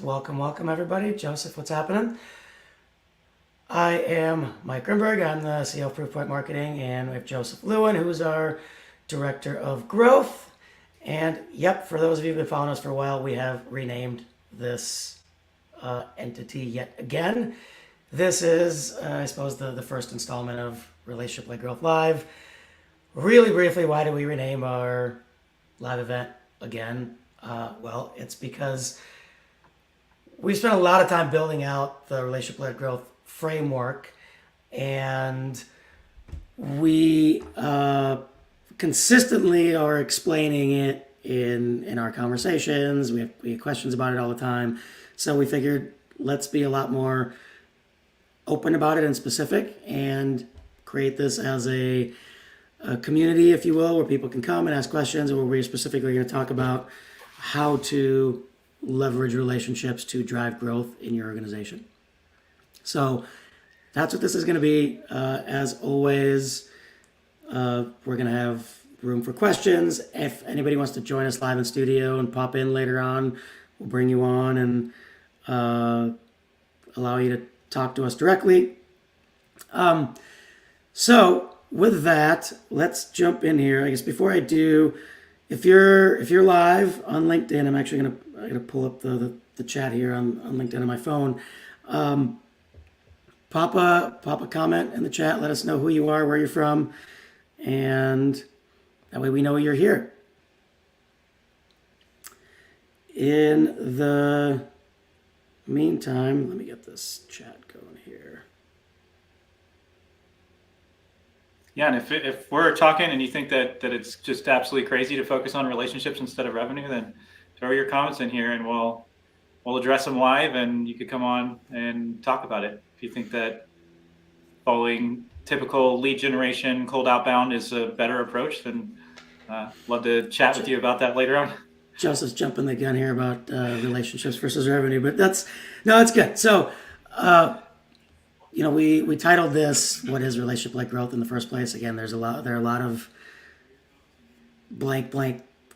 Welcome everybody. Joseph, what's happening? I am Mike Grinberg. I'm the CEO of Proofpoint Marketing, and we have Joseph Lewin, who's our Director of Growth. And yep, for those of you who've been following us for a while, we have renamed this entity yet again. This is, I suppose, the first installment of Relationship-Led Growth Live. Really briefly, why did we rename our live event again? Well, it's because we spent a lot of time building out the relationship-led growth framework, and we consistently are explaining it in our conversations. We have questions about it all the time. So we figured let's be a lot more open about it and specific and create this as a community, if you will, where people can come and ask questions, and where we're specifically going to talk about how to leverage relationships to drive growth in your organization. So that's what this is going to be. As always, we're going to have room for questions. If anybody wants to join us live in studio and pop in later on, we'll bring you on and allow you to talk to us directly. So with that, let's jump in here. I guess before I do, if you're live on LinkedIn, I'm actually gonna pull up the chat here on LinkedIn on my phone. Pop a comment in the chat. Let us know who you are, where you're from, and that way we know you're here. In the meantime, let me get this chat going here. Yeah, and if we're talking and you think that it's just absolutely crazy to focus on relationships instead of revenue, then throw your comments in here and we'll address them live, and you could come on and talk about it. If you think that following typical lead generation cold outbound is a better approach, then love to chat with you about that later on. Joseph's jumping the gun here about relationships versus revenue, but that's good. So, we titled this "What is Relationship-Led Growth" in the first place. Again, there are a lot of blank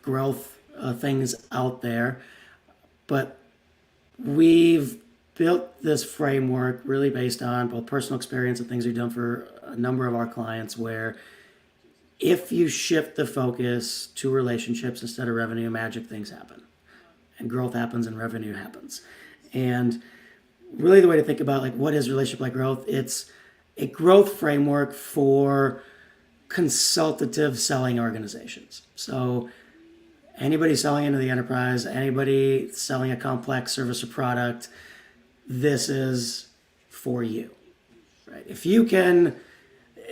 growth things out there, but we've built this framework really based on both personal experience and things we've done for a number of our clients, where if you shift the focus to relationships instead of revenue, magic things happen, and growth happens and revenue happens. And really the way to think about what is relationship-led growth, it's a growth framework for consultative selling organizations. So anybody selling into the enterprise, anybody selling a complex service or product, this is for you, right? If you can,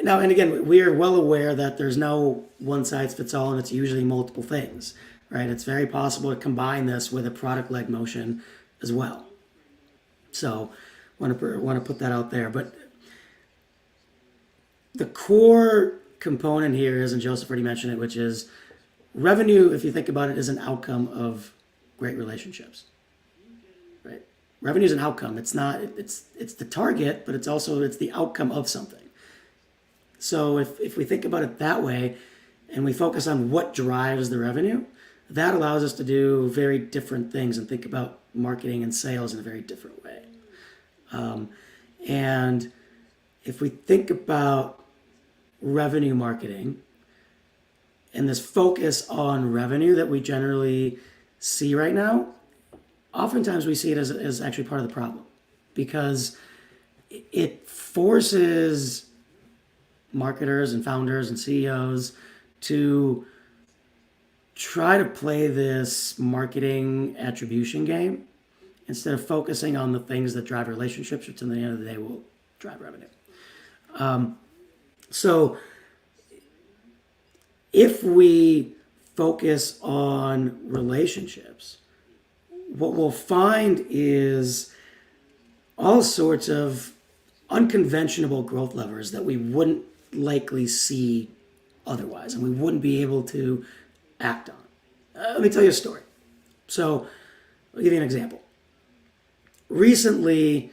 now, and again, we are well aware that there's no one size fits all, and it's usually multiple things, right? It's very possible to combine this with a product-led motion as well. So want to put that out there. But the core component here is, and Joseph already mentioned it, which is revenue, if you think about it, is an outcome of great relationships, right? Revenue is an outcome. It's not, it's the target, but it's the outcome of something. So if we think about it that way, and we focus on what drives the revenue, that allows us to do very different things and think about marketing and sales in a very different way. And if we think about revenue marketing and this focus on revenue that we generally see right now, oftentimes we see it as actually part of the problem, because it forces marketers and founders and CEOs to try to play this marketing attribution game instead of focusing on the things that drive relationships, which in the end of the day will drive revenue. So if we focus on relationships, what we'll find is all sorts of unconventional growth levers that we wouldn't likely see otherwise, and we wouldn't be able to act on. Let me tell you a story. So I'll give you an example. Recently,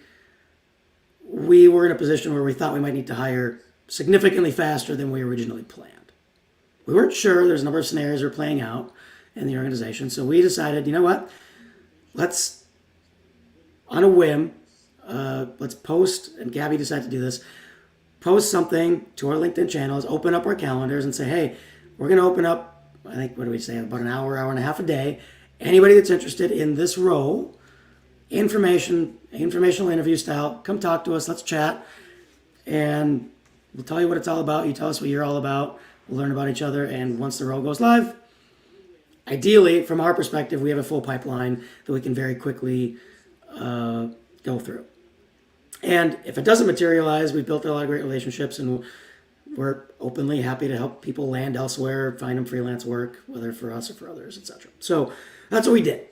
we were in a position where we thought we might need to hire significantly faster than we originally planned. We weren't sure. There's a number of scenarios that were playing out in the organization. So we decided, you know what? Let's on a whim, let's post, and Gabby decided to do this, post something to our LinkedIn channels, open up our calendars, and say, hey, we're going to open up, I think, what do we say, about an hour, hour and a half a day. Anybody that's interested in this role, informational interview style, come talk to us, let's chat, and we'll tell you what it's all about. You tell us what you're all about. We'll learn about each other, and once the role goes live, ideally, from our perspective, we have a full pipeline that we can very quickly go through. And if it doesn't materialize, we've built a lot of great relationships, and we're openly happy to help people land elsewhere, find them freelance work, whether for us or for others, etc. So that's what we did.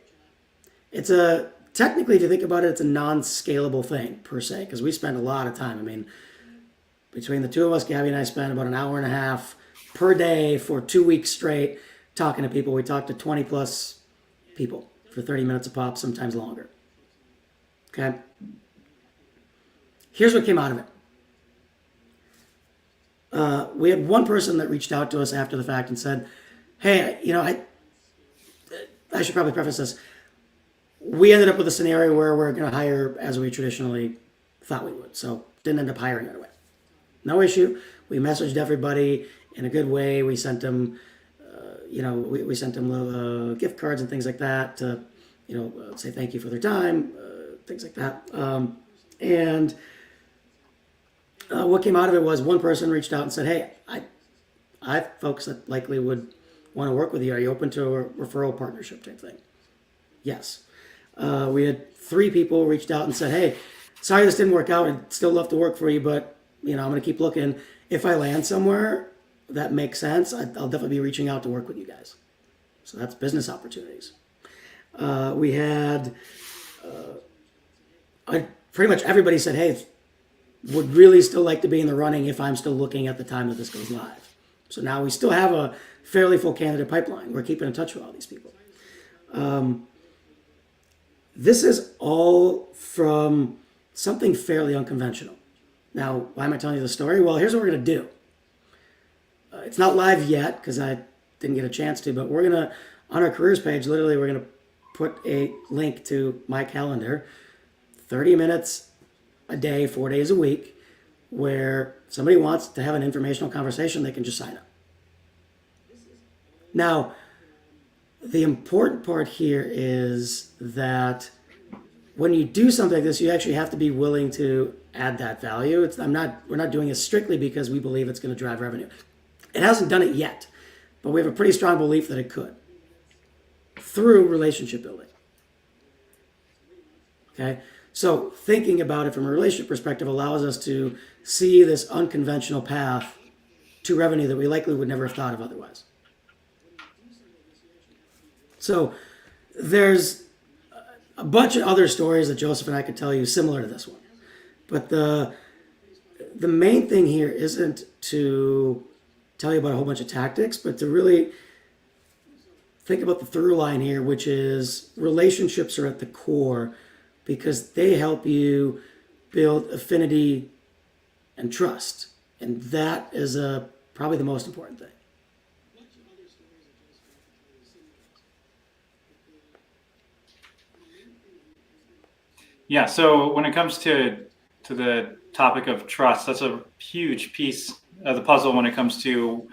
It's a technically, if you think about it, it's a non-scalable thing per se, because we spend a lot of time. I mean, between the two of us, Gabby and I spend about an hour and a half per day for 2 weeks straight talking to people. We talk to 20 plus people for 30 minutes a pop, sometimes longer. Okay? Here's what came out of it. We had one person that reached out to us after the fact and said, hey, I should probably preface this. We ended up with a scenario where we're going to hire as we traditionally thought we would. So didn't end up hiring right away. No issue. We messaged everybody in a good way. We sent them, we sent them little gift cards and things like that to, say thank you for their time, things like that. And what came out of it was one person reached out and said, hey, I have folks that likely would want to work with you. Are you open to a referral partnership type thing? Yes. We had 3 people reached out and said, hey, sorry this didn't work out. I'd still love to work for you, but I'm going to keep looking. If I land somewhere that makes sense, I'll definitely be reaching out to work with you guys. So that's business opportunities. We had pretty much everybody said, hey, would really still like to be in the running if I'm still looking at the time that this goes live. So now we still have a fairly full candidate pipeline. We're keeping in touch with all these people. This is all from something fairly unconventional. Now, why am I telling you the story? Well, here's what we're going to do. It's not live yet because I didn't get a chance to, but we're going to, on our careers page, literally we're going to put a link to my calendar, 30 minutes a day, 4 days a week, where somebody wants to have an informational conversation, they can just sign up. Now, the important part here is that when you do something like this, you actually have to be willing to add that value. We're not doing it strictly because we believe it's going to drive revenue. It hasn't done it yet, but we have a pretty strong belief that it could through relationship building. Okay? So thinking about it from a relationship perspective allows us to see this unconventional path to revenue that we likely would never have thought of otherwise. So there's a bunch of other stories that Joseph and I could tell you similar to this one. But the main thing here isn't to tell you about a whole bunch of tactics, but to really think about the through line here, which is relationships are at the core because they help you build affinity and trust. And that is probably the most important thing. Yeah. So when it comes to the topic of trust, that's a huge piece of the puzzle when it comes to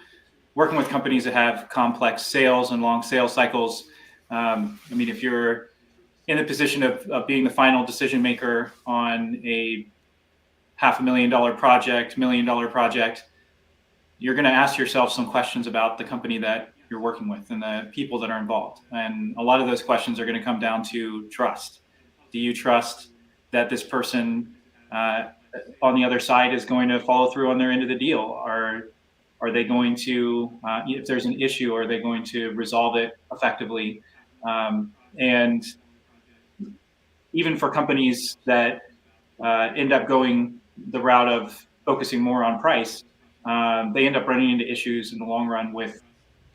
working with companies that have complex sales and long sales cycles. If you're in the position of being the final decision maker on a $500,000 project, $1 million project, you're going to ask yourself some questions about the company that you're working with and the people that are involved. And a lot of those questions are going to come down to trust. Do you trust that this person on the other side is going to follow through on their end of the deal? Are they going to, if there's an issue, are they going to resolve it effectively? And even for companies that end up going the route of focusing more on price, they end up running into issues in the long run with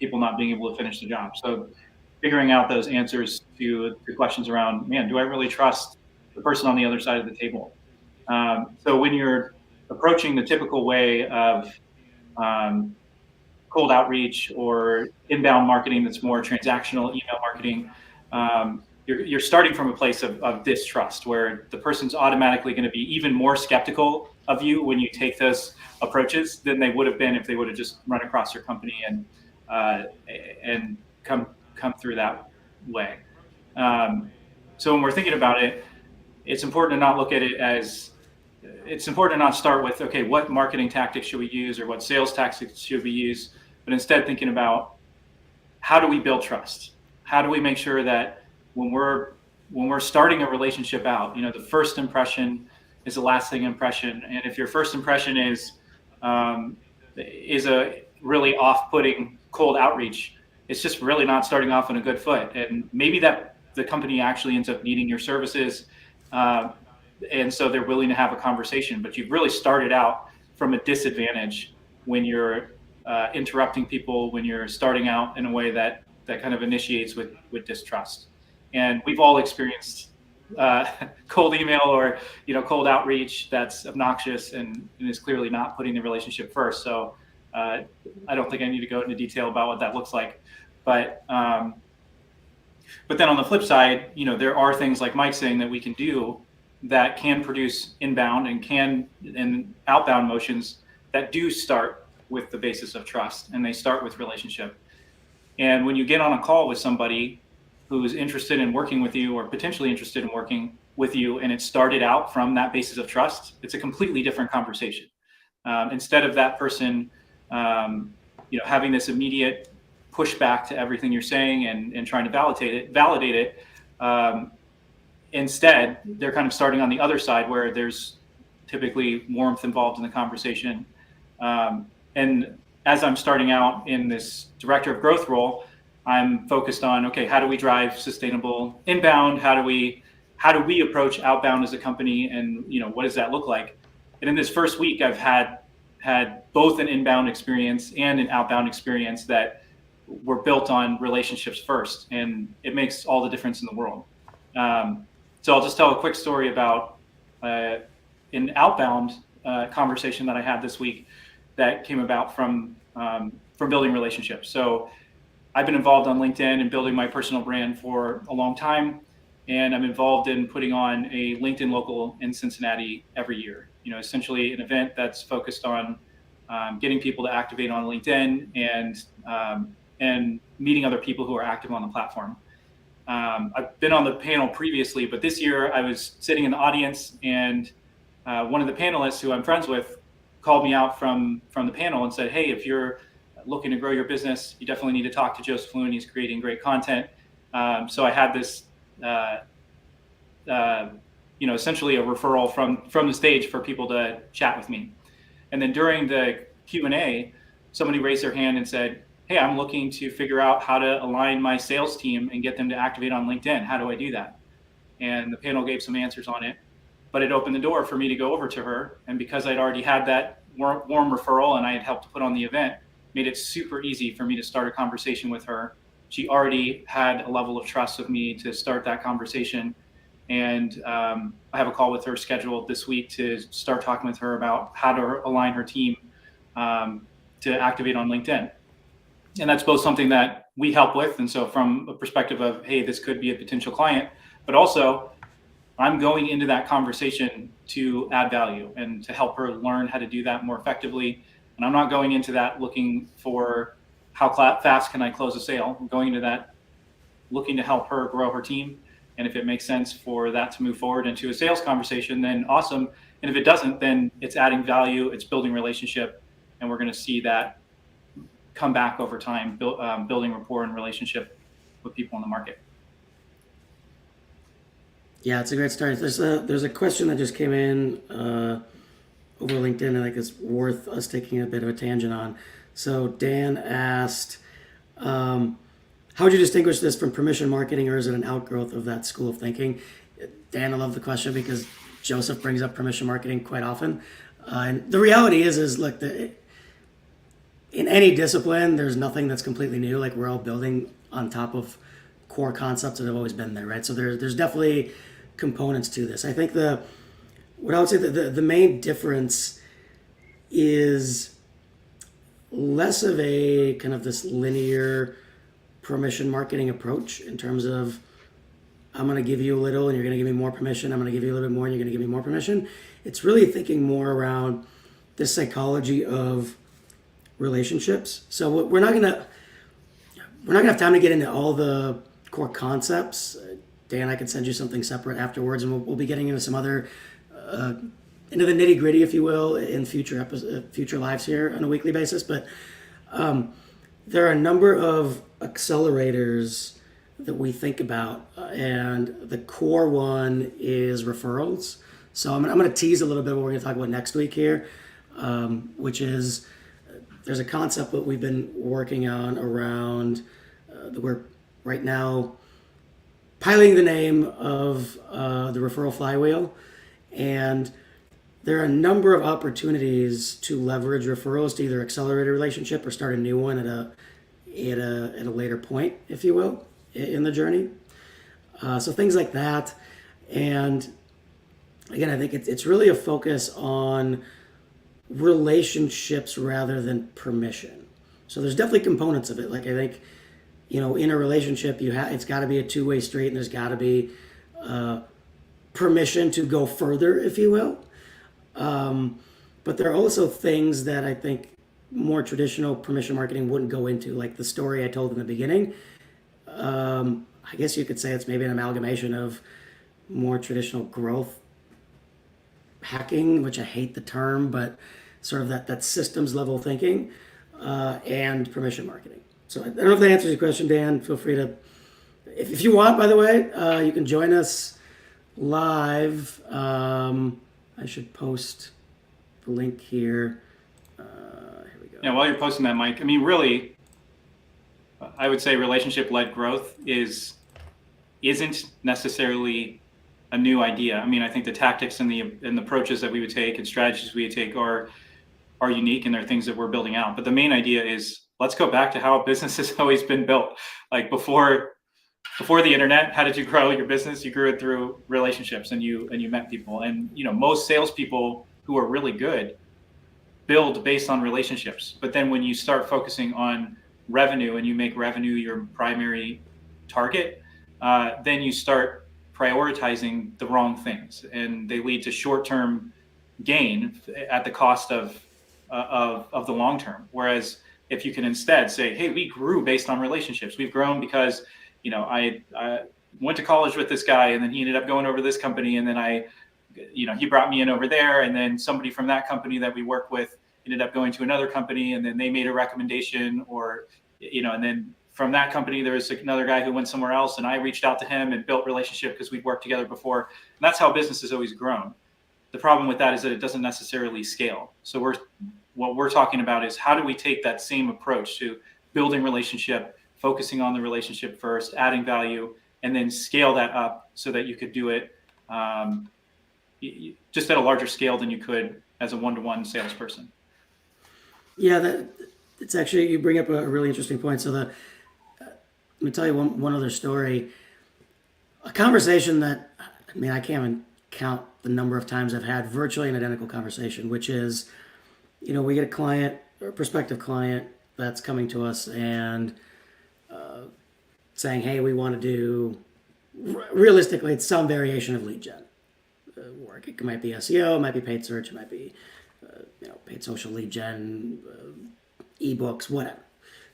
people not being able to finish the job. So figuring out those answers to the questions around, man, do I really trust the person on the other side of the table? So when you're approaching the typical way of cold outreach or inbound marketing that's more transactional email marketing, you're starting from a place of distrust, where the person's automatically going to be even more skeptical of you when you take those approaches than they would have been if they would have just run across your company and come through that way. So when we're thinking about it, it's important to not look at it as, it's important to not start with, okay, what marketing tactics should we use or what sales tactics should we use, but instead thinking about, how do we build trust? How do we make sure that when we're starting a relationship out, the first impression is the lasting impression. And if your first impression is a really off-putting cold outreach, it's just really not starting off on a good foot. And maybe that the company actually ends up needing your services, and so they're willing to have a conversation. But you've really started out from a disadvantage when you're interrupting people, when you're starting out in a way that kind of initiates with distrust. And we've all experienced cold email or cold outreach that's obnoxious and is clearly not putting the relationship first. So I don't think I need to go into detail about what that looks like, but then on the flip side, there are things like Mike's saying that we can do that can produce inbound and outbound motions that do start with the basis of trust, and they start with relationship. And when you get on a call with somebody who's interested in working with you or potentially interested in working with you, and it started out from that basis of trust, it's a completely different conversation. Instead of that person, having this immediate pushback to everything you're saying and trying to validate it, instead, they're kind of starting on the other side where there's typically warmth involved in the conversation. And as I'm starting out in this director of growth role, I'm focused on, okay, how do we drive sustainable inbound? How do we approach outbound as a company? And, what does that look like? And in this first week, I've had both an inbound experience and an outbound experience that were built on relationships first. And it makes all the difference in the world. So I'll just tell a quick story about an outbound conversation that I had this week that came about from building relationships. So I've been involved on LinkedIn and building my personal brand for a long time. And I'm involved in putting on a LinkedIn local in Cincinnati every year. Essentially an event that's focused on getting people to activate on LinkedIn and meeting other people who are active on the platform. I've been on the panel previously, but this year I was sitting in the audience, and one of the panelists who I'm friends with called me out from the panel and said, hey, if you're looking to grow your business, you definitely need to talk to Joseph Lewin. He's creating great content. So I had this, essentially a referral from the stage for people to chat with me. And then during the Q&A, somebody raised their hand and said, hey, I'm looking to figure out how to align my sales team and get them to activate on LinkedIn. How do I do that? And the panel gave some answers on it, but it opened the door for me to go over to her. And because I'd already had that warm referral and I had helped put on the event, made it super easy for me to start a conversation with her. She already had a level of trust with me to start that conversation. And I have a call with her scheduled this week to start talking with her about how to align her team to activate on LinkedIn. And that's both something that we help with. And so from a perspective of, hey, this could be a potential client, but also I'm going into that conversation to add value and to help her learn how to do that more effectively. And I'm not going into that looking for how fast can I close a sale. I'm going into that looking to help her grow her team. And if it makes sense for that to move forward into a sales conversation, then awesome. And if it doesn't, then it's adding value, it's building relationship, and we're going to see that come back over time, building rapport and relationship with people in the market. Yeah, it's a great start. There's a question that just came in over LinkedIn. I think it's worth us taking a bit of a tangent on. So Dan asked, how would you distinguish this from permission marketing, or is it an outgrowth of that school of thinking? Dan, I love the question because Joseph brings up permission marketing quite often. And the reality is look, in any discipline, there's nothing that's completely new. Like, we're all building on top of core concepts that have always been there, right? So there's definitely components to this. I think what I would say the main difference is less of a kind of this linear permission marketing approach in terms of I'm going to give you a little and you're going to give me more permission. I'm going to give you a little bit more and you're going to give me more permission. It's really thinking more around this psychology of relationships. So we're not gonna have time to get into all the core concepts. Dan, I can send you something separate afterwards, and we'll be getting into some other into the nitty gritty, if you will, in future lives here on a weekly basis. But there are a number of accelerators that we think about, and the core one is referrals. So I'm going to tease a little bit what we're going to talk about next week here, which is there's a concept that we've been working on around that we're right now piloting the name of the referral flywheel, and there are a number of opportunities to leverage referrals to either accelerate a relationship or start a new one at a later point, if you will, in the journey. So things like that, and again, I think it's really a focus on relationships rather than permission. So there's definitely components of it. Like I think, in a relationship, it's got to be a two-way street, and there's got to be permission to go further, if you will. But there are also things that I think more traditional permission marketing wouldn't go into, like the story I told in the beginning. I guess you could say it's maybe an amalgamation of more traditional growth hacking, which I hate the term, but sort of that systems level thinking, and permission marketing. So I don't know if that answers your question, Dan. Feel free to, if you want, by the way, you can join us live. I should post the link here. Here we go. Yeah, while you're posting that, Mike, I mean, really, I would say relationship-led growth isn't necessarily a new idea. I mean, I think the tactics and the approaches that we would take and strategies we would take are unique, and they're things that we're building out. But the main idea is, let's go back to how a business has always been built. Like before the internet, how did you grow your business? You grew it through relationships, and you met people. And most salespeople who are really good build based on relationships. But then when you start focusing on revenue and you make revenue your primary target, then you start prioritizing the wrong things, and they lead to short-term gain at the cost of the long term. Whereas if you can instead say, hey, we grew based on relationships. We've grown because I went to college with this guy, and then he ended up going over to this company, and then he brought me in over there, and then somebody from that company that we work with ended up going to another company, and then they made a recommendation, or and then from that company there was another guy who went somewhere else, and I reached out to him and built relationship because we'd worked together before. And that's how business has always grown. The problem with that is that it doesn't necessarily scale. So what we're talking about is, how do we take that same approach to building relationship, focusing on the relationship first, adding value, and then scale that up so that you could do it just at a larger scale than you could as a one-to-one salesperson. Yeah, it's actually, you bring up a really interesting point. So let me tell you one other story. A conversation that, I mean, I can't even count the number of times I've had virtually an identical conversation, which is, we get a client or a prospective client that's coming to us and saying, hey, we want to do, realistically, it's some variation of lead gen work. It might be SEO, it might be paid search, it might be paid social lead gen, ebooks, whatever.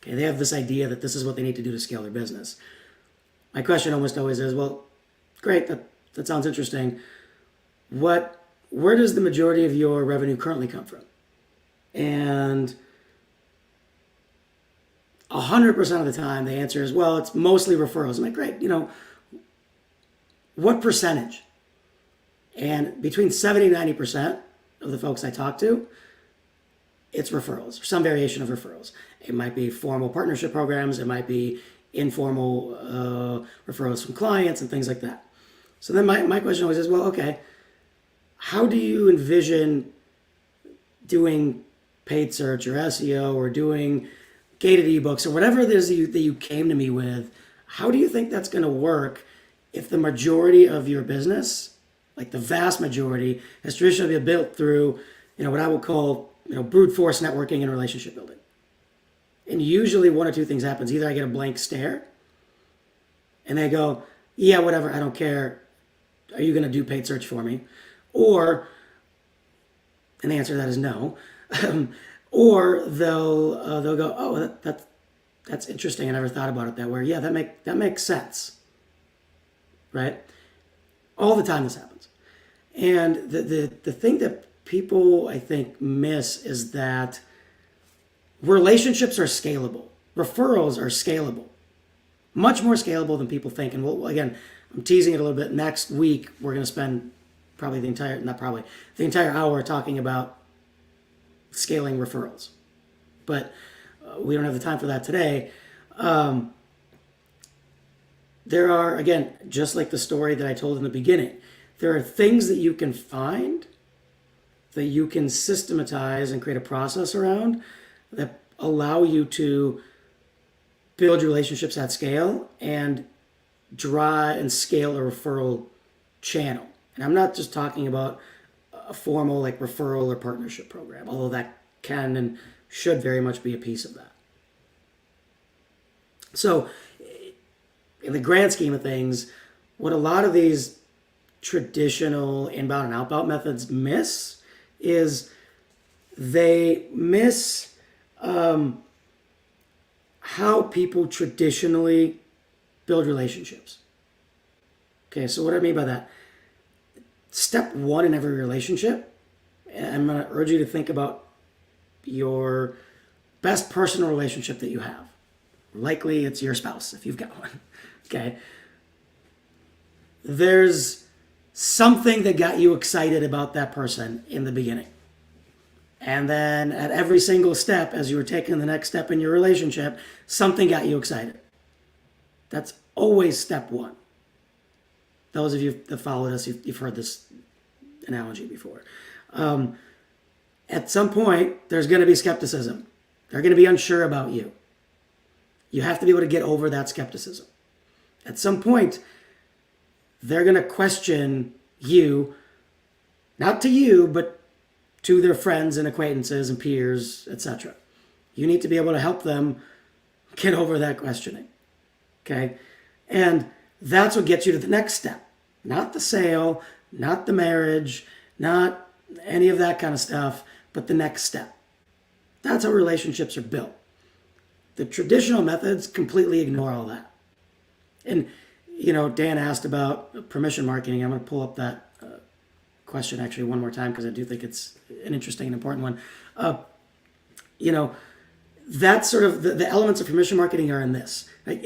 Okay, they have this idea that this is what they need to do to scale their business. My question almost always is, well, great, that sounds interesting. Where does the majority of your revenue currently come from? And 100% of the time, the answer is, well, it's mostly referrals. I'm like, great, what percentage? And between 70 and 90% of the folks I talk to, it's referrals, or some variation of referrals. It might be formal partnership programs. It might be informal referrals from clients and things like that. So then my question always is, well, okay, how do you envision doing paid search or SEO or doing gated ebooks or whatever it is that you came to me with? How do you think that's going to work if the majority of your business, like the vast majority, has traditionally been built through, what I would call, brute force networking and relationship building? And usually one or two things happens. Either I get a blank stare and they go, yeah, whatever, I don't care. Are you going to do paid search for me? Or, and the answer to that is no. Or they'll go, oh, that's interesting. I never thought about it that way. Yeah, that makes sense, right? All the time this happens. And the thing that people, I think, miss is that relationships are scalable. Referrals are scalable, much more scalable than people think. And we'll, again, I'm teasing it a little bit. Next week, we're going to spend probably the entire hour talking about scaling referrals. But we don't have the time for that today. There are, again, just like the story that I told in the beginning, there are things that you can find that you can systematize and create a process around that allow you to build relationships at scale and draw and scale a referral channel. And I'm not just talking about a formal like referral or partnership program, although that can and should very much be a piece of that. So, in the grand scheme of things, what a lot of these traditional inbound and outbound methods miss is they miss how people traditionally build relationships. Okay, so what do I mean by that? Step one in every relationship, and I'm going to urge you to think about your best personal relationship that you have. Likely it's your spouse if you've got one. Okay. There's something that got you excited about that person in the beginning. And then at every single step, as you were taking the next step in your relationship, something got you excited. That's always step one. Those of you that followed us, you've heard this analogy before. At some point, there's going to be skepticism. They're going to be unsure about you. You have to be able to get over that skepticism. At some point, they're going to question you, not to you, but to their friends and acquaintances and peers, etc. You need to be able to help them get over that questioning. Okay? And that's what gets you to the next step. Not the sale, not the marriage, not any of that kind of stuff, but the next step. That's how relationships are built. The traditional methods completely ignore all that. And, Dan asked about permission marketing. I'm going to pull up that question actually one more time because I do think it's an interesting and important one. That's sort of the elements of permission marketing are in this. Like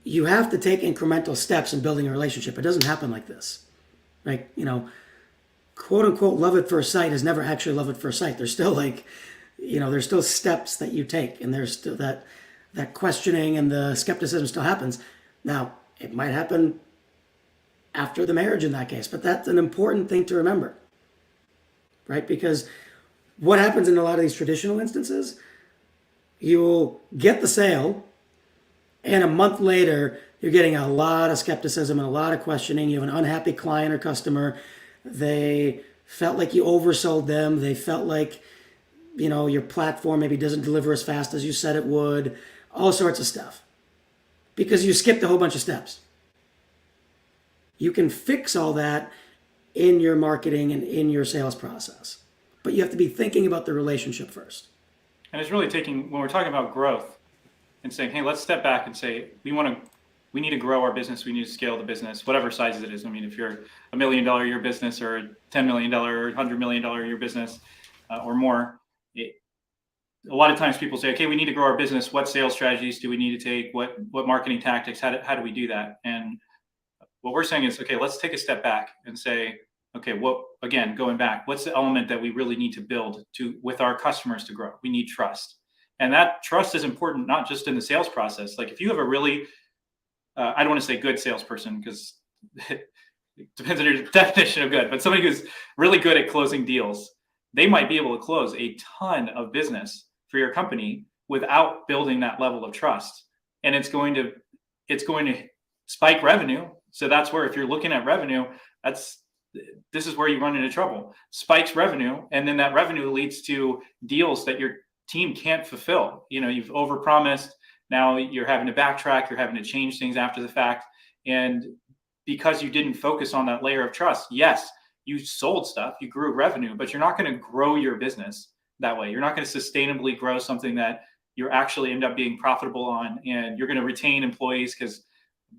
you have to take incremental steps in building a relationship. It doesn't happen like this. Like, quote unquote, love at first sight is never actually love at first sight. There's still there's still steps that you take, and there's still that questioning and the skepticism still happens. Now, it might happen after the marriage in that case, but that's an important thing to remember, right? Because what happens in a lot of these traditional instances, you'll get the sale, and a month later, you're getting a lot of skepticism and a lot of questioning. You have an unhappy client or customer. They felt like you oversold them. They felt like, your platform maybe doesn't deliver as fast as you said it would. All sorts of stuff. Because you skipped a whole bunch of steps. You can fix all that in your marketing and in your sales process. But you have to be thinking about the relationship first. And it's really when we're talking about growth and saying, hey, let's step back and say, we need to grow our business. We need to scale the business, whatever size it is. I mean, if you're $1 million a year business or a $10 million or $100 million a year business or more, a lot of times people say, okay, we need to grow our business. What sales strategies do we need to take? What marketing tactics? How do we do that? And what we're saying is, okay, let's take a step back and say, okay, going back, what's the element that we really need to build with our customers to grow? We need trust. And that trust is important, not just in the sales process. Like if you have a really, I don't want to say good salesperson because it depends on your definition of good, but somebody who's really good at closing deals, they might be able to close a ton of business for your company without building that level of trust. And it's going to spike revenue. So that's where, if you're looking at revenue, this is where you run into trouble. Spikes revenue, and then that revenue leads to deals that your team can't fulfill. You've overpromised. Now you're having to backtrack. You're having to change things after the fact. And because you didn't focus on that layer of trust, yes, you sold stuff, you grew revenue, but you're not going to grow your business that way. You're not going to sustainably grow something that you actually end up being profitable on, and you're going to retain employees, because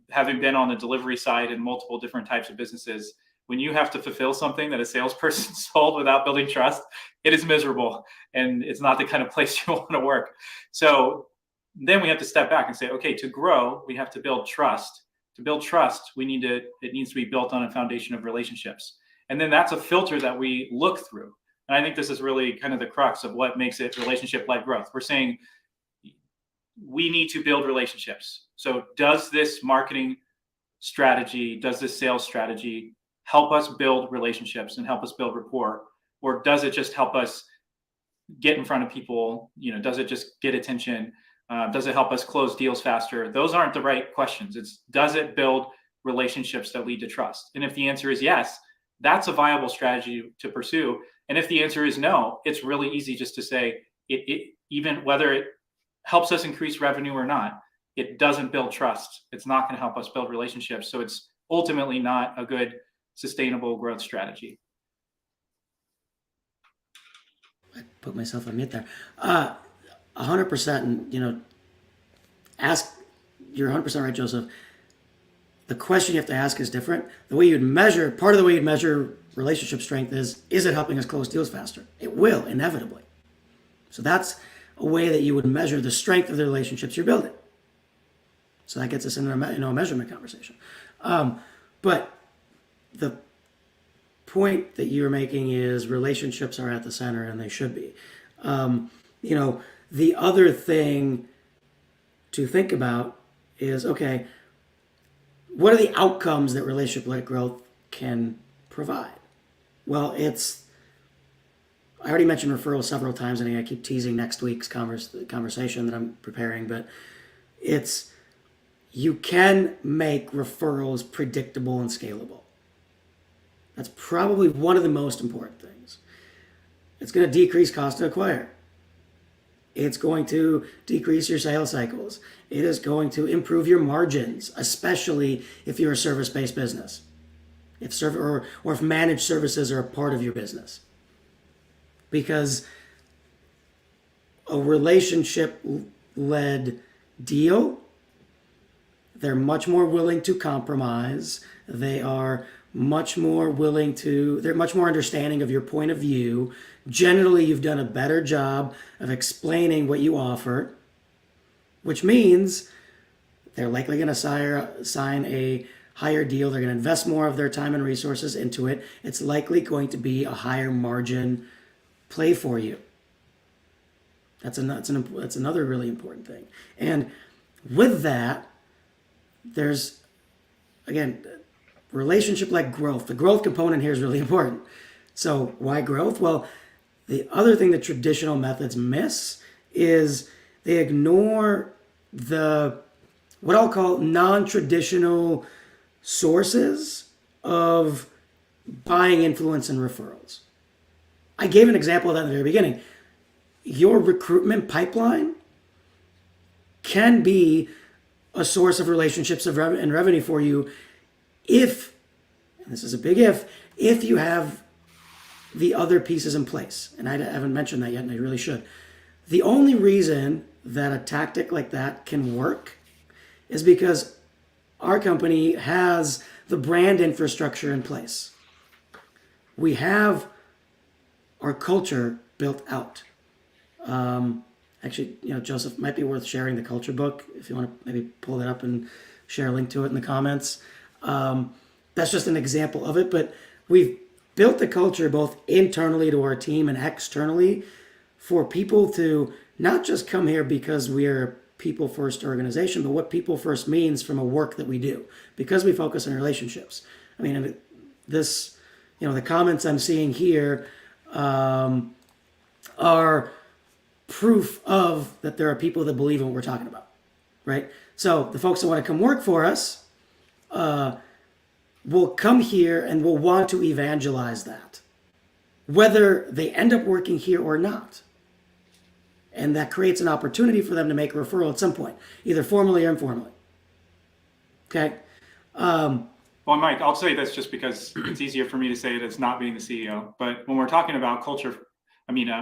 having been on the delivery side in multiple different types of businesses, when you have to fulfill something that a salesperson sold without building trust, it is miserable, and it's not the kind of place you want to work. So then we have to step back and say, okay, to grow, we have to build trust. To build trust, it needs to be built on a foundation of relationships. And then that's a filter that we look through. And I think this is really kind of the crux of what makes it relationship-led growth. We're saying we need to build relationships. So does this marketing strategy, does this sales strategy help us build relationships and help us build rapport? Or does it just help us get in front of people? Does it just get attention? Does it help us close deals faster? Those aren't the right questions. It's, does it build relationships that lead to trust? And if the answer is yes, that's a viable strategy to pursue. And if the answer is no, it's really easy just to say, even whether it helps us increase revenue or not, it doesn't build trust. It's not going to help us build relationships. So it's ultimately not a good sustainable growth strategy. I put myself on mute there. 100%, and you're 100% right, Joseph. The question you have to ask is different. Part of the way you'd measure relationship strength is it helping us close deals faster? It will, inevitably. So that's a way that you would measure the strength of the relationships you're building. So that gets us into a measurement conversation. But the point that you're making is relationships are at the center, and they should be. The other thing to think about is, okay, what are the outcomes that relationship-led growth can provide? Well, I already mentioned referrals several times, and I keep teasing next week's conversation that I'm preparing, but you can make referrals predictable and scalable. That's probably one of the most important things. It's going to decrease cost to acquire. It's going to decrease your sales cycles. It is going to improve your margins, especially if you're a service-based business. Or if managed services are a part of your business. Because a relationship-led deal, they're much more willing to compromise. They're much more understanding of your point of view. Generally, you've done a better job of explaining what you offer, which means they're likely going to sign a higher deal. They're going to invest more of their time and resources into it. It's likely going to be a higher margin play for you. That's another really important thing. And with that, there's, again, relationship-like growth. The growth component here is really important. So why growth? Well, the other thing that traditional methods miss is they ignore what I'll call non-traditional sources of buying influence and referrals. I gave an example of that in the very beginning. Your recruitment pipeline can be a source of relationships and revenue for you if, and this is a big if you have the other pieces in place. And I haven't mentioned that yet, and I really should. The only reason that a tactic like that can work is because our company has the brand infrastructure in place. We have our culture built out. Actually, Joseph, might be worth sharing the culture book if you want to maybe pull it up and share a link to it in the comments. That's just an example of it, but we've built the culture both internally to our team and externally for people to not just come here because we are a people first organization, but what people first means from a work that we do, because we focus on relationships. I mean, this, the comments I'm seeing here are proof of that there are people that believe in what we're talking about, right? So the folks that want to come work for us will come here and will want to evangelize that, whether they end up working here or not. And that creates an opportunity for them to make a referral at some point, either formally or informally. Okay? Well, Mike, I'll say this just because it's easier for me to say it as not being the CEO. But when we're talking about culture,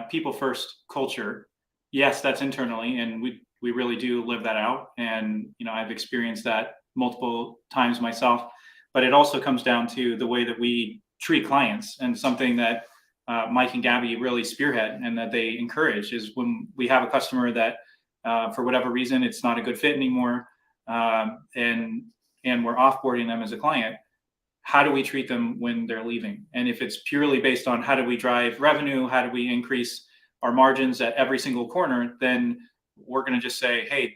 people first culture, yes, that's internally, and we really do live that out. And I've experienced that multiple times myself. But it also comes down to the way that we treat clients, and something that Mike and Gabby really spearhead and that they encourage is when we have a customer that, for whatever reason, it's not a good fit anymore, and we're offboarding them as a client. How do we treat them when they're leaving? And if it's purely based on how do we drive revenue, how do we increase our margins at every single corner, then we're going to just say, hey,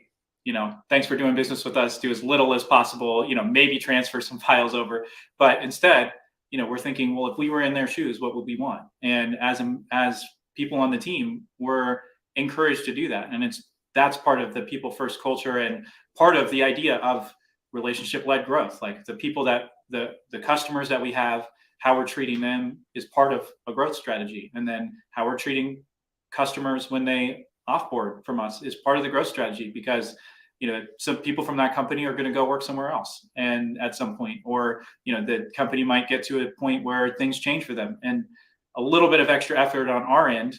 thanks for doing business with us. Do as little as possible. Maybe transfer some files over, but instead, we're thinking, well, if we were in their shoes, what would we want? And as people on the team, we're encouraged to do that, and that's part of the people first culture and part of the idea of relationship led growth. Like the people that the customers that we have, how we're treating them is part of a growth strategy, and then how we're treating customers when they offboard from us is part of the growth strategy, because some people from that company are going to go work somewhere else and at some point, or the company might get to a point where things change for them, and a little bit of extra effort on our end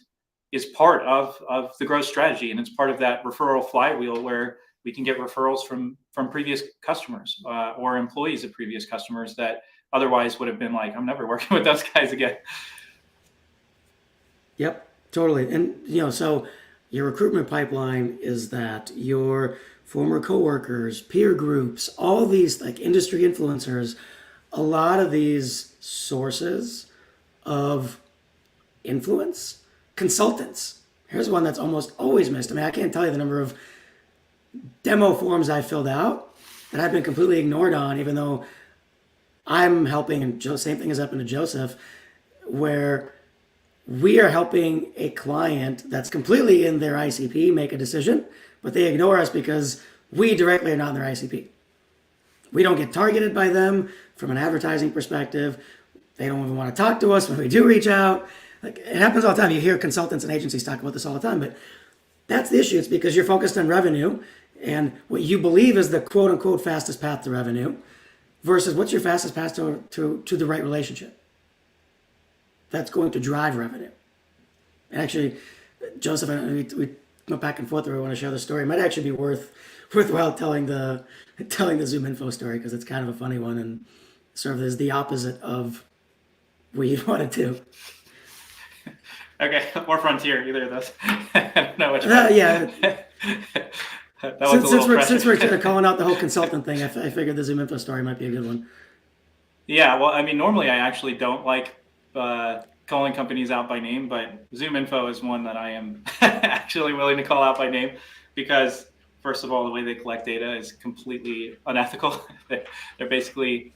is part of the growth strategy, and it's part of that referral flywheel where we can get referrals from previous customers or employees of previous customers that otherwise would have been like, I'm never working with those guys again. Yep, totally. And so your recruitment pipeline is that your former coworkers, peer groups, all these like industry influencers, a lot of these sources of influence, consultants. Here's one that's almost always missed. I mean, I can't tell you the number of demo forms I filled out that I've been completely ignored on, even though I'm helping, and same thing has happened to Joseph, where we are helping a client that's completely in their ICP make a decision, but they ignore us because we directly are not in their ICP. We don't get targeted by them from an advertising perspective. They don't even want to talk to us when we do reach out. Like, it happens all the time. You hear consultants and agencies talk about this all the time, but that's the issue. It's because you're focused on revenue and what you believe is the quote unquote fastest path to revenue versus what's your fastest path to the right relationship that's going to drive revenue. And actually, Joseph and we went back and forth. We want to share the story. It might actually be worthwhile telling the Zoom info story, because it's kind of a funny one and sort of is the opposite of what you'd want to do. Okay, or Frontier, either of those. I don't know which one. Yeah. Since we're calling out the whole consultant thing, I figured the Zoom info story might be a good one. Yeah, well, I mean, normally I actually don't like calling companies out by name, but Zoom info is one that I am actually willing to call out by name, because first of all, the way they collect data is completely unethical. They're basically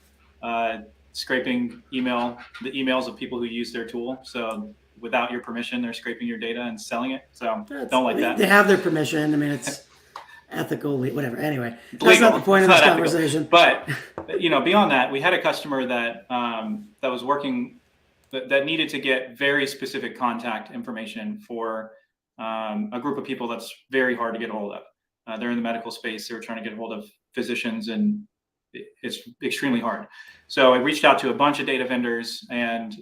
scraping the emails of people who use their tool. So without your permission, they're scraping your data and selling it. So don't like that. They have their permission. I mean, it's ethical, whatever. Anyway, that's legal. not the point of this conversation. But beyond that, we had a customer that that was working that needed to get very specific contact information for a group of people that's very hard to get a hold of. They're in the medical space. They were trying to get a hold of physicians, and it's extremely hard. So I reached out to a bunch of data vendors, and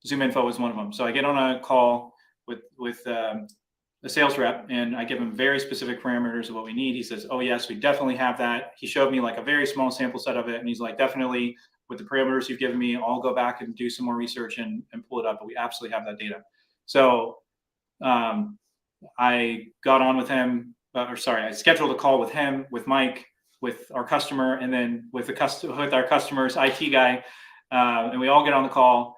ZoomInfo was one of them. So I get on a call with a sales rep, and I give him very specific parameters of what we need. He says, oh yes, we definitely have that. He showed me like a very small sample set of it, and he's like, definitely with the parameters you've given me, I'll go back and do some more research and pull it up, but we absolutely have that data. So I got on with him, I scheduled a call with him, with Mike, with our customer, and then with our customer's IT guy, and we all get on the call.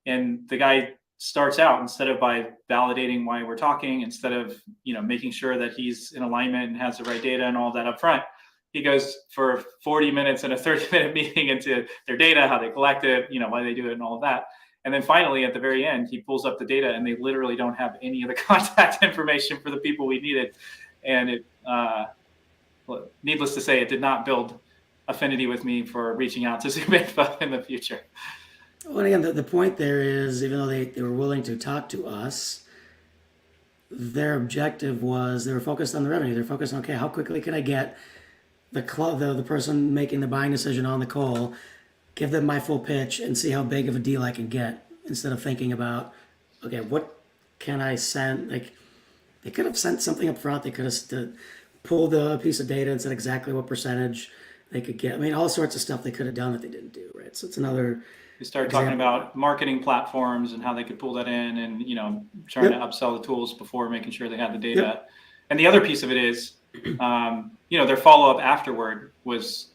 And the guy starts out, instead of by validating why we're talking, instead of making sure that he's in alignment and has the right data and all that up front, he goes for 40 minutes and a 30-minute meeting into their data, how they collect it, why they do it, and all of that. And then finally, at the very end, he pulls up the data, and they literally don't have any of the contact information for the people we needed. And it, needless to say, it did not build affinity with me for reaching out to ZoomInfo in the future. Well, again, the point there is, even though they were willing to talk to us, their objective was they were focused on the revenue. They're focused on, okay, how quickly can I get the person making the buying decision on the call, give them my full pitch and see how big of a deal I can get instead of thinking about, okay, what can I send? Like, they could have sent something up front. They could have pulled a piece of data and said exactly what percentage they could get. I mean, all sorts of stuff they could have done that they didn't do, right? So it's another. We started talking about marketing platforms and how they could pull that in, and trying to upsell the tools before making sure they had the data. Yep. And the other piece of it is, their follow up afterward was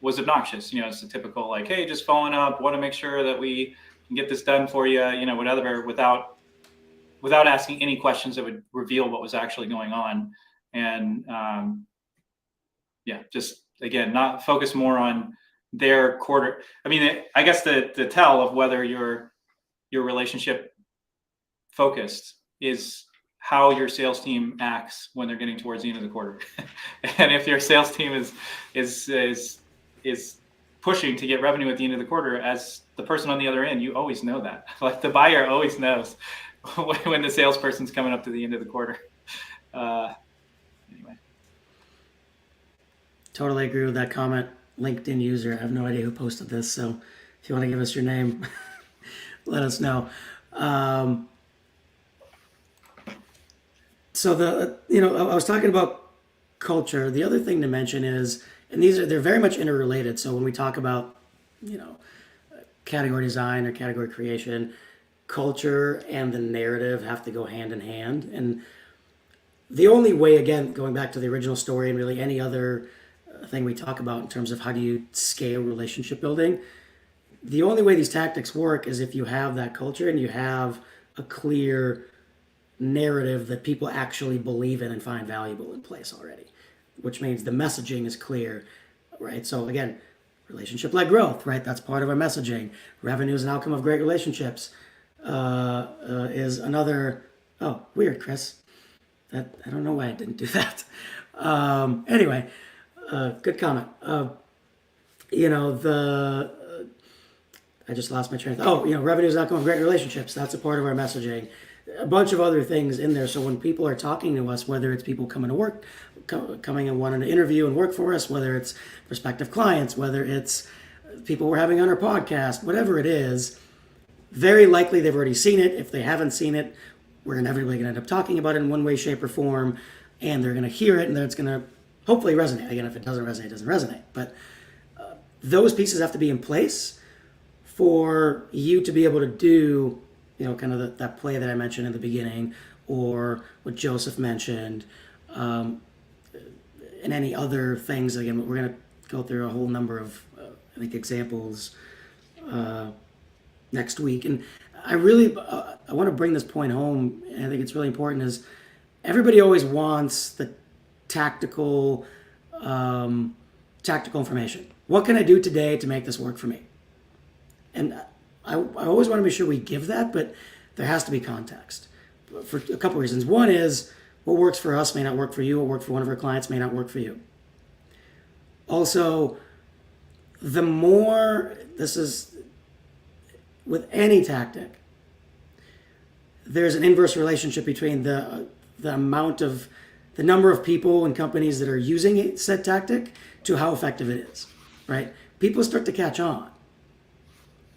obnoxious. It's the typical like, hey, just following up, want to make sure that we can get this done for you, whatever, without asking any questions that would reveal what was actually going on. And just again, not focus more on their quarter. I mean, I guess the tell of whether your relationship focused is how your sales team acts when they're getting towards the end of the quarter. And if your sales team is pushing to get revenue at the end of the quarter, as the person on the other end, you always know that. Like the buyer always knows when the salesperson's coming up to the end of the quarter. Anyway. Totally agree with that comment. LinkedIn user. I have no idea who posted this, so if you want to give us your name, let us know. So I was talking about culture. The other thing to mention is, and they're very much interrelated. So when we talk about, category design or category creation, culture and the narrative have to go hand in hand. And the only way, again, going back to the original story and really any other thing we talk about in terms of how do you scale relationship building, the only way these tactics work is if you have that culture and you have a clear narrative that people actually believe in and find valuable in place already, which means the messaging is clear, right? So again, relationship-led growth, right? That's part of our messaging. Revenue is an outcome of great relationships is another. Oh, weird, Chris. I don't know why I didn't do that. Anyway, good comment. I just lost my train of thought. Revenue is an outcome of great relationships. That's a part of our messaging. A bunch of other things in there. So when people are talking to us, whether it's people coming to work, coming and wanting to interview and work for us, whether it's prospective clients, whether it's people we're having on our podcast, whatever it is, very likely they've already seen it. If they haven't seen it, we're inevitably going to end up talking about it in one way, shape, or form, and they're going to hear it, and then it's going to hopefully resonate. Again, if it doesn't resonate, it doesn't resonate. But those pieces have to be in place for you to be able to do, kind of that play that I mentioned in the beginning, or what Joseph mentioned, and any other things. Again, we're going to go through a whole number of, I think, examples next week. And I want to bring this point home, and I think it's really important, is everybody always wants the tactical information. What can I do today to make this work for me? And I always want to be sure we give that, but there has to be context for a couple reasons. One is what works for us may not work for you. What worked for one of our clients may not work for you. Also, the more, this is with any tactic, there's an inverse relationship between the number of people and companies that are using said tactic to how effective it is, right? People start to catch on.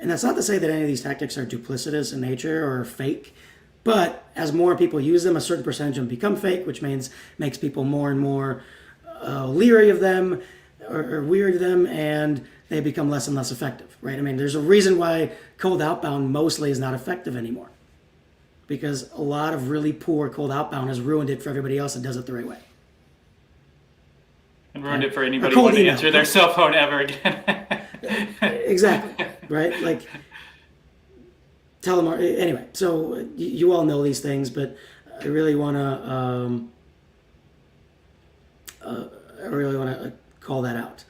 And that's not to say that any of these tactics are duplicitous in nature or fake, but as more people use them, a certain percentage of them become fake, which makes people more and more leery of them or weary of them, and they become less and less effective, right? I mean, there's a reason why cold outbound mostly is not effective anymore, because a lot of really poor cold outbound has ruined it for everybody else that does it the right way. And ruined it for anybody who wants to answer their cell phone ever again. Exactly, right? Like, anyway, so you all know these things, but I really want to call that out.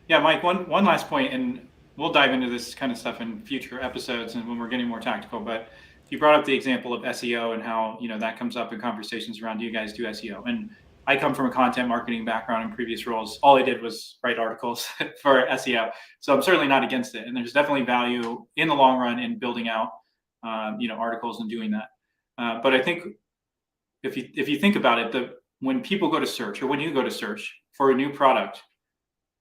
Yeah, Mike, one last point, and we'll dive into this kind of stuff in future episodes and when we're getting more tactical, but you brought up the example of SEO and how, that comes up in conversations around, do you guys do SEO? And I come from a content marketing background in previous roles. All I did was write articles for SEO. So I'm certainly not against it. And there's definitely value in the long run in building out, articles and doing that. But I think if you think about it, when people go to search, or when you go to search, for a new product,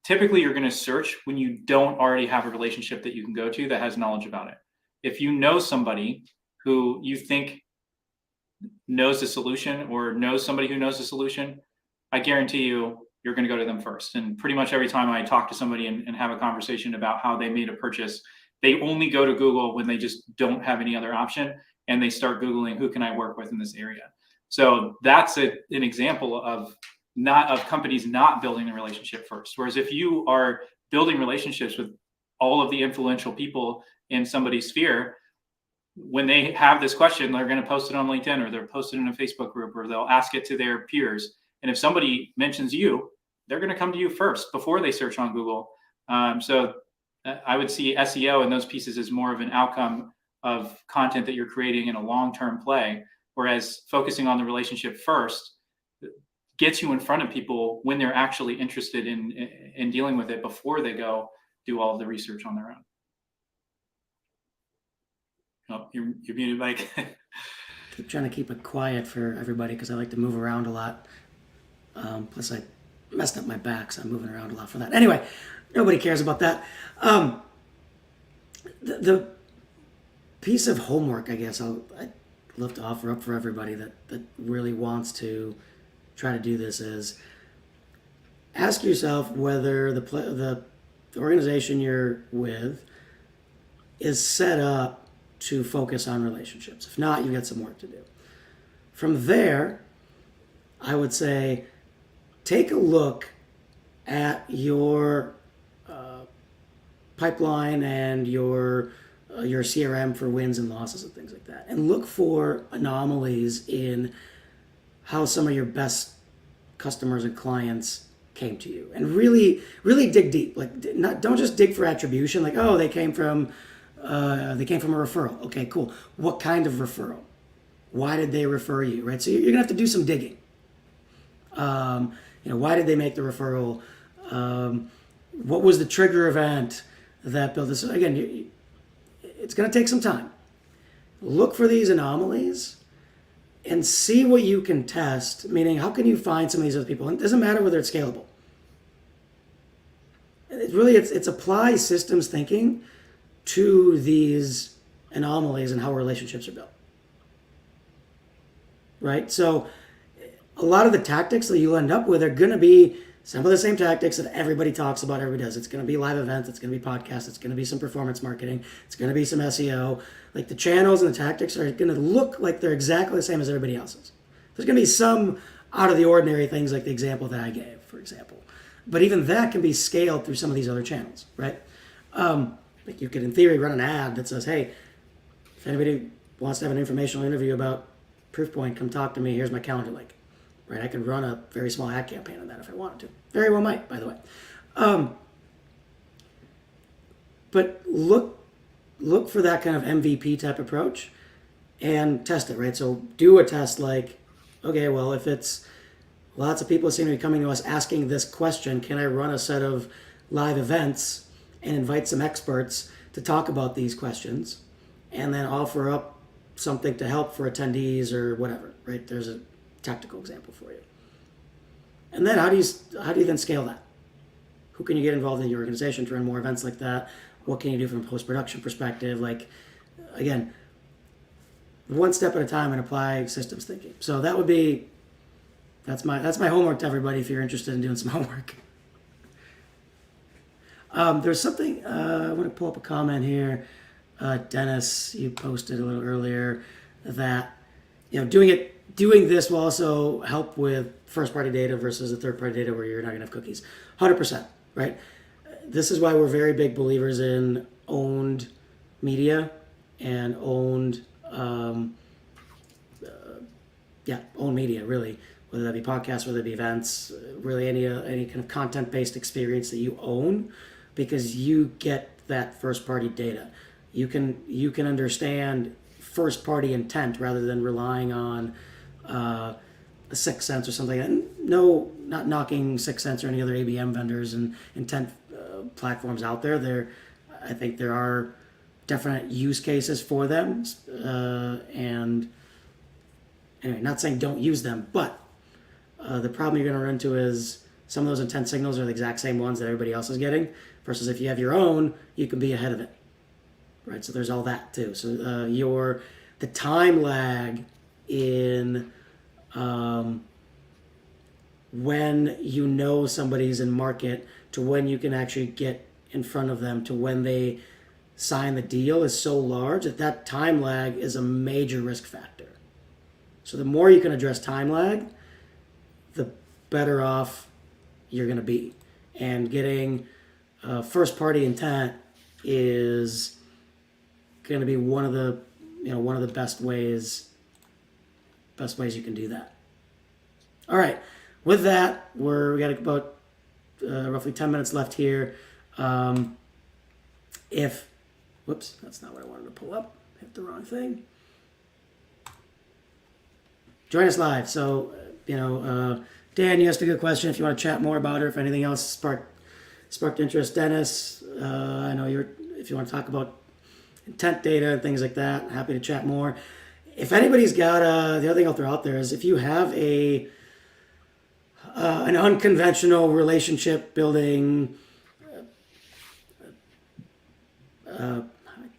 typically you're going to search when you don't already have a relationship that you can go to that has knowledge about it. If you know somebody who you think knows the solution or knows somebody who knows the solution, I guarantee you're going to go to them first. And pretty much every time I talk to somebody and have a conversation about how they made a purchase, they only go to Google when they just don't have any other option, and they start Googling, who can I work with in this area? So that's an example of companies not building a relationship first. Whereas if you are building relationships with all of the influential people in somebody's sphere, when they have this question, they're going to post it on LinkedIn, or they'll post it in a Facebook group, or they'll ask it to their peers. And if somebody mentions you, they're going to come to you first before they search on Google. So I would see SEO and those pieces as more of an outcome of content that you're creating in a long-term play, whereas focusing on the relationship first gets you in front of people when they're actually interested in dealing with it before they go do all of the research on their own. Oh, you're muted, Mike. Keep trying to keep it quiet for everybody because I like to move around a lot. Plus, I messed up my back, so I'm moving around a lot for that. Anyway, nobody cares about that. The piece of homework, I guess, I'd love to offer up for everybody that really wants to try to do this is ask yourself whether the organization you're with is set up to focus on relationships. If not, you got some work to do. From there, I would say take a look at your pipeline and your CRM for wins and losses and things like that, and look for anomalies in how some of your best customers and clients came to you, and really dig deep. Don't just dig for attribution, like, oh, they came from a referral. Okay, cool. What kind of referral? Why did they refer you, right? So you're gonna have to do some digging. Why did they make the referral? What was the trigger event that built this? Again, it's gonna take some time. Look for these anomalies and see what you can test, meaning how can you find some of these other people? And it doesn't matter whether it's scalable. It's apply systems thinking to these anomalies and how relationships are built. Right? So a lot of the tactics that you'll end up with are going to be some of the same tactics that everybody talks about, everybody does. It's going to be live events, it's going to be podcasts, it's going to be some performance marketing, it's going to be some SEO. Like the channels and the tactics are going to look like they're exactly the same as everybody else's. There's going to be some out of the ordinary things like the example that I gave, for example. But even that can be scaled through some of these other channels, right? Like you could, in theory, run an ad that says, hey, if anybody wants to have an informational interview about Proofpoint, come talk to me. Here's my calendar link. Right? I could run a very small ad campaign on that if I wanted to. Very well might, by the way. But look for that kind of MVP type approach and test it, right? So do a test like, okay, well, if it's lots of people seem to be coming to us asking this question, can I run a set of live events and invite some experts to talk about these questions and then offer up something to help for attendees or whatever, right? There's a tactical example for you. And then how do you then scale that? Who can you get involved in your organization to run more events like that? What can you do from a post-production perspective? Like, again, one step at a time and apply systems thinking. So that's my homework to everybody if you're interested in doing some homework. There's something, I want to pull up a comment here. Dennis, you posted a little earlier that, doing this will also help with first-party data versus the third-party data where you're not going to have cookies. 100%, right? This is why we're very big believers in owned media and owned media, really. Whether that be podcasts, whether it be events, really any kind of content-based experience that you own, because you get that first-party data. You can understand first-party intent rather than relying on a Sixth Sense or something. And no, not knocking Sixth Sense or any other ABM vendors and intent platforms out there. I think there are definite use cases for them. And anyway, not saying don't use them, but the problem you're going to run into is some of those intent signals are the exact same ones that everybody else is getting. Versus if you have your own, you can be ahead of it, right? So there's all that too. So the time lag in when you know somebody's in market to when you can actually get in front of them to when they sign the deal is so large that time lag is a major risk factor. So the more you can address time lag, the better off you're going to be. And getting first party intent is going to be one of the best ways you can do that. All right. With that, we got about roughly 10 minutes left here. Whoops, that's not what I wanted to pull up. Hit the wrong thing. Join us live. So, Dan, you asked a good question. If you want to chat more about it, or if anything else sparked interest, Dennis, I know if you want to talk about intent data and things like that, happy to chat more. If anybody's got the other thing I'll throw out there is if you have an unconventional relationship building, I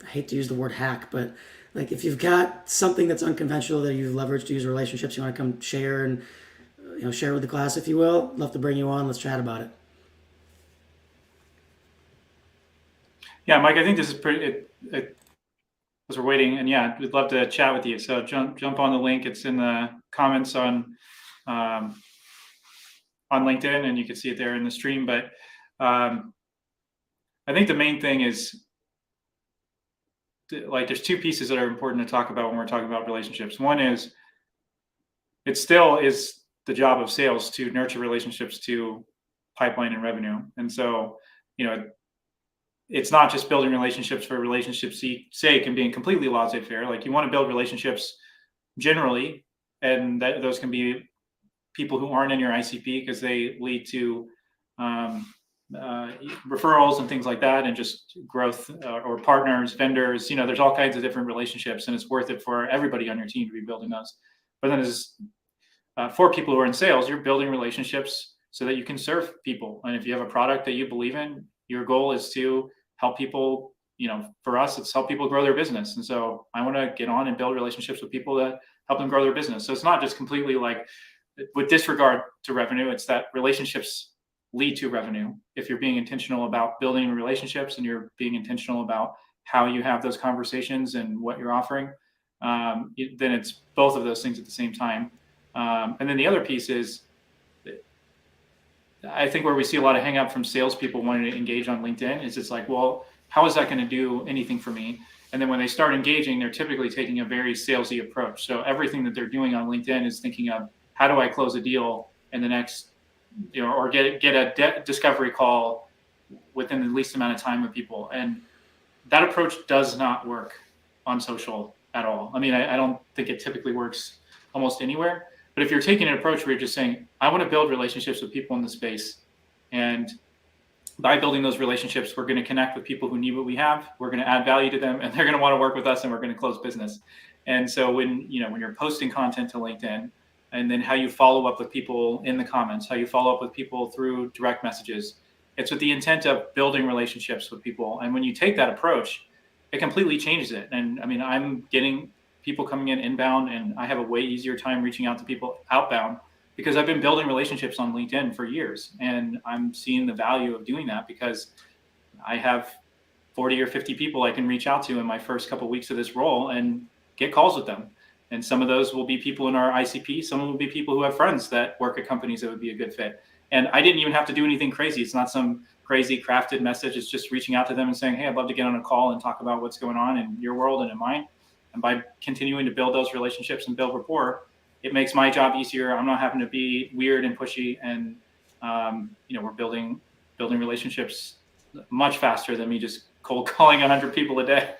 hate to use the word hack, but like if you've got something that's unconventional that you've leveraged to use relationships, you want to come share and share with the class, if you will. Love to bring you on. Let's chat about it. Yeah, Mike, I think this is pretty. As we're waiting, and yeah, we'd love to chat with you. So jump on the link. It's in the comments on LinkedIn, and you can see it there in the stream. But I think the main thing is there's two pieces that are important to talk about when we're talking about relationships. One is it still is the job of sales to nurture relationships to pipeline and revenue. And so, it's not just building relationships for relationships' sake and being completely laissez-faire. Like you want to build relationships generally, and those can be people who aren't in your ICP because they lead to referrals and things like that, and just growth or partners, vendors. There's all kinds of different relationships, and it's worth it for everybody on your team to be building those. But then as for people who are in sales, you're building relationships so that you can serve people. And if you have a product that you believe in, your goal is to help people. For us, it's help people grow their business. And so I want to get on and build relationships with people that help them grow their business. So it's not just completely like with disregard to revenue. It's that relationships lead to revenue. If you're being intentional about building relationships and you're being intentional about how you have those conversations and what you're offering, then it's both of those things at the same time. And then the other piece is, I think where we see a lot of hang up from salespeople wanting to engage on LinkedIn is it's like, well, how is that going to do anything for me? And then when they start engaging, they're typically taking a very salesy approach. So everything that they're doing on LinkedIn is thinking of how do I close a deal in the next, or get a discovery call within the least amount of time with people. And that approach does not work on social at all. I mean, I don't think it typically works almost anywhere. But if you're taking an approach where you're just saying, I want to build relationships with people in the space, and by building those relationships, we're going to connect with people who need what we have. We're going to add value to them, and they're going to want to work with us, and we're going to close business. And so when you're posting content to LinkedIn, and then how you follow up with people in the comments, how you follow up with people through direct messages, it's with the intent of building relationships with people. And when you take that approach, it completely changes it. And I mean, I'm getting people coming in inbound, and I have a way easier time reaching out to people outbound because I've been building relationships on LinkedIn for years, and I'm seeing the value of doing that because I have 40 or 50 people I can reach out to in my first couple of weeks of this role and get calls with them. And some of those will be people in our ICP. Some will be people who have friends that work at companies that would be a good fit. And I didn't even have to do anything crazy. It's not some crazy crafted message. It's just reaching out to them and saying, hey, I'd love to get on a call and talk about what's going on in your world and in mine. And by continuing to build those relationships and build rapport, it makes my job easier. I'm not having to be weird and pushy. And, we're building relationships much faster than me just cold calling 100 people a day.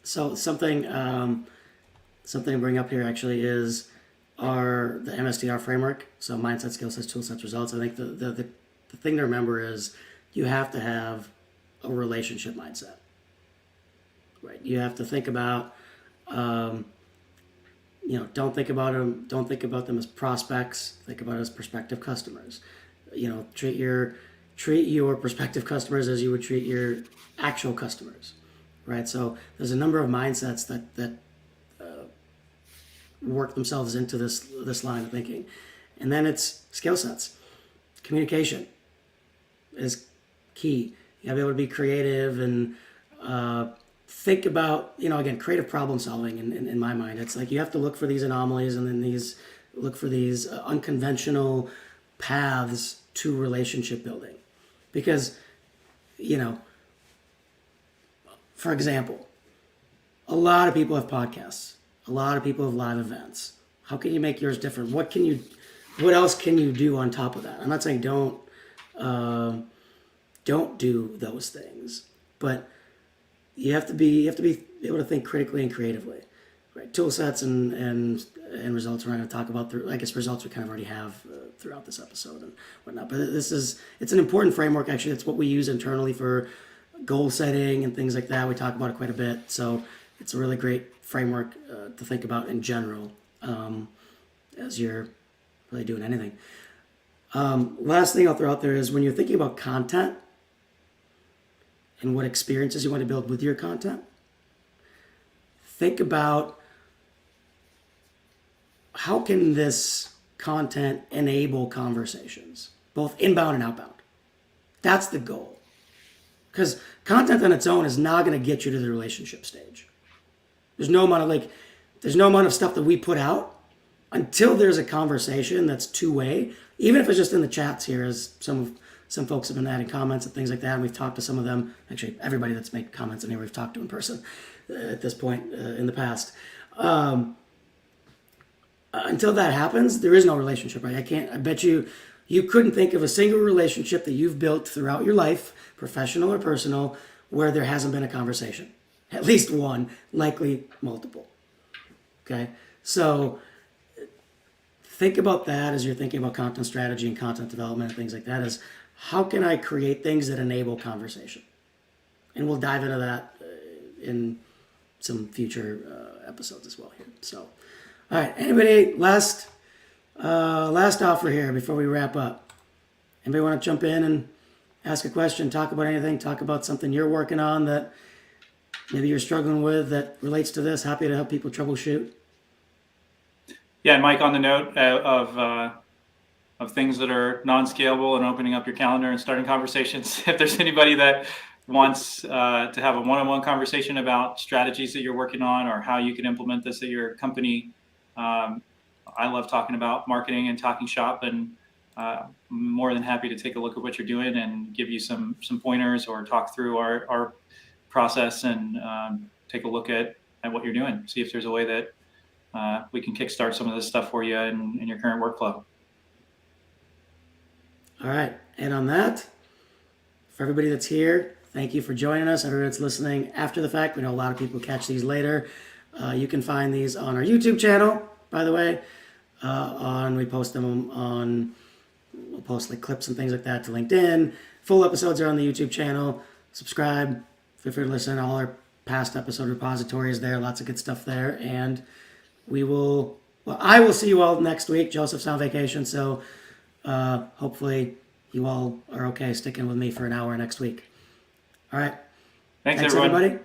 So something to bring up here actually is the MSDR framework. So mindset, skill sets, tool sets, results. I think the thing to remember is you have to have a relationship mindset. Right. You have to think about, don't think about them as prospects. Think about it as prospective customers. Treat your prospective customers as you would treat your actual customers, right? So there's a number of mindsets that work themselves into this line of thinking, and then it's skill sets. Communication is key. You gotta be able to be creative and think about, again, creative problem solving. In my mind, it's like you have to look for these anomalies and then look for these unconventional paths to relationship building, because for example, a lot of people have podcasts. A lot of people have live events. How can you make yours different? What else can you do on top of that? I'm not saying don't do those things, but you have to be able to think critically and creatively, right? Tool sets and results we're not going to talk about. I guess results we kind of already have throughout this episode and whatnot. But it's an important framework. Actually, it's what we use internally for goal setting and things like that. We talk about it quite a bit. So it's a really great framework to think about in general as you're really doing anything. Last thing I'll throw out there is when you're thinking about content and what experiences you want to build with your content, think about how can this content enable conversations, both inbound and outbound. That's the goal. Because content on its own is not going to get you to the relationship stage. There's no amount of stuff that we put out until there's a conversation that's two-way, even if it's just in the chats here, as some folks have been adding comments and things like that, and we've talked to some of them. Actually, everybody that's made comments in here we've talked to in person at this point in the past. Until that happens, there is no relationship, right? I bet you couldn't think of a single relationship that you've built throughout your life, professional or personal, where there hasn't been a conversation. At least one, likely multiple. Okay? So think about that as you're thinking about content strategy and content development and things like that, is how can I create things that enable conversation? And we'll dive into that in some future episodes as well here. So, all right, anybody, last offer here before we wrap up. Anybody want to jump in and ask a question, talk about anything, talk about something you're working on that maybe you're struggling with that relates to this? Happy to help people troubleshoot. Yeah, and Mike, on the note of things that are non-scalable and opening up your calendar and starting conversations, if there's anybody that wants to have a one-on-one conversation about strategies that you're working on or how you can implement this at your company, I love talking about marketing and talking shop, and I'm more than happy to take a look at what you're doing and give you some pointers or talk through our process and take a look at what you're doing. See if there's a way that we can kickstart some of this stuff for you in your current workflow. All right. And on that, for everybody that's here, thank you for joining us. Everybody that's listening after the fact, we know a lot of people catch these later. You can find these on our YouTube channel, by the way. We post them we'll post like clips and things like that to LinkedIn. Full episodes are on the YouTube channel. Subscribe. Feel free to listen. All our past episode repository is there. Lots of good stuff there. And I will see you all next week. Joseph's on vacation, so hopefully you all are okay sticking with me for an hour next week. All right. Thanks everybody.